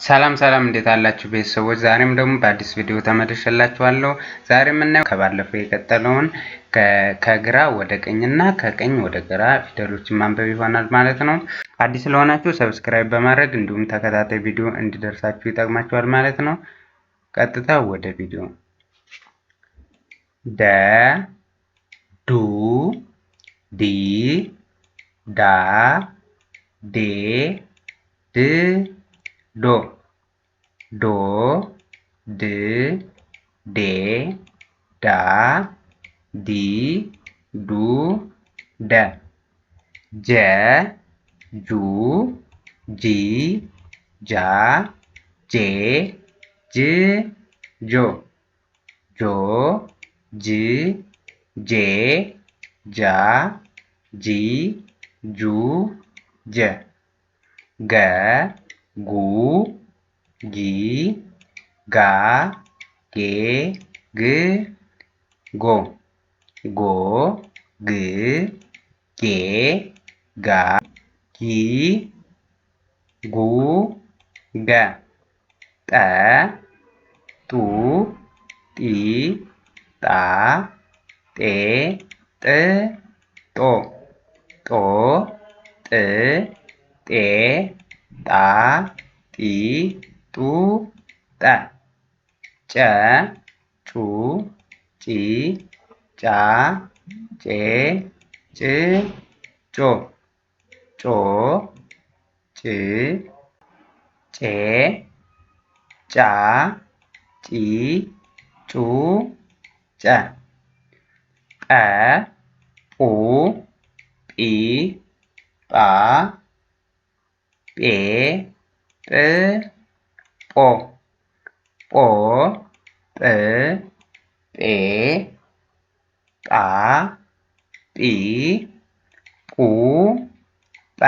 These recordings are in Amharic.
ሰላም እንዴት አላችሁ ቤተሰቦች? ዛሬም ደግሞ በአዲስ ቪዲዮ ተመልሼላችኋለሁ። ዛሬ የምናየው ከባለፈው የቀጠለውን ከግራ ወደ ቀኝና ከቀኝ ወደ ግራ ፊደሎችን ማንበብ ይሆናል ማለት ነው። አዲስ ስለሆናችሁ ሰብስክራይብ በማድረግ እንዲሁም ተከታታይ ቪዲዮ እንዲደርሳችሁ ይጠቅማችኋል ማለት ነው። ቀጥታ ወደ ቪዲዮ። ደ ዱ ዲ ዳ ዴ ድ ዶ ዶ ድ ዴ ዳ ዲ ዱ ደ ጀ ጁ ጂ ጃ ጄ ጅ ጆ ጆ ጅ ጄ ጃ ጂ ጁ ጀ ገ ጉ ጊ ጋ ጌ ግ ጎ ጎ ግ ጌ ጋ ጊ ጉ ገ ጠ ጡ ጢ ጣ ጤ ጥ ጦ ጦ ጥ ጤ ጣ ጢ ጡ ጠ ጨ ጩ ጪ ጫ ጬ ጭ ጮ ጮ ጭ ጬ ጫ ጪ ጩ ጨ ጰ ጱ ጲ ጳ ጴ ጵ ጶ ጶ ጵ ጴ ጳ ጲ ጱ ጰ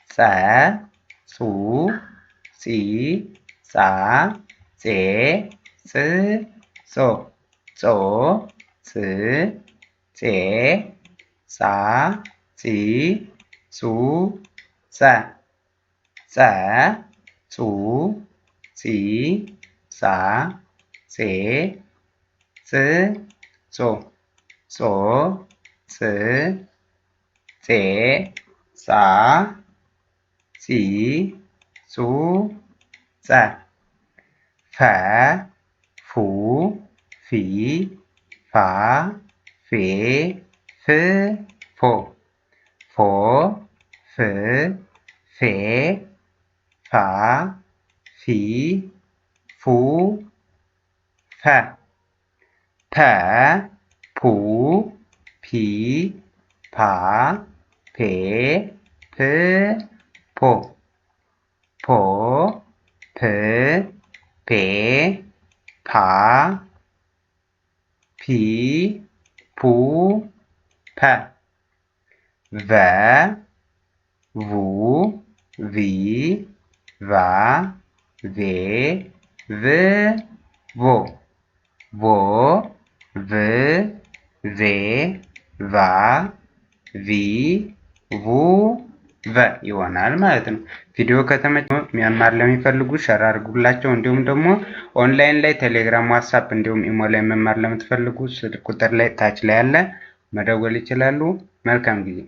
ጸ ጹ ጺ ጻ ጼ ጽ ጾ ጾ ጽ ጼ ጻ ጺ ጹ ጸ ጸ ጹ ጺ ጻ ጼ ጽ ጾ ጾ ጽ ጼ ጻ ጺ ጹ ጸ ፈ ፉ ፊ ፋ ፌ ፍ ፎ ፎ ፍ ፌ ፋ ፊ ፉ ፈ ፐ ፑ ፒ ፓ ፔ ፕ ፖ ፖ ፕ ፔ ፓ ፒ ፑ ፐ ቨ ቡ ቪ ቫ ቬ ቭ ቮ ቮ ቭ ቬ ቫ ቪ ቡ ቨ ይሆናል ማለት ነው። ቪዲዮ ከተመቸው መማር ለሚፈልጉ ሸር አድርጉላቸው። እንዲሁም ደግሞ ኦንላይን ላይ ቴሌግራም፣ ዋትስአፕ እንዲሁም ኢሞ ላይ መማር ለምትፈልጉ ስልክ ቁጥር ላይ ታች ላይ ያለ መደወል ይችላሉ። መልካም ጊዜ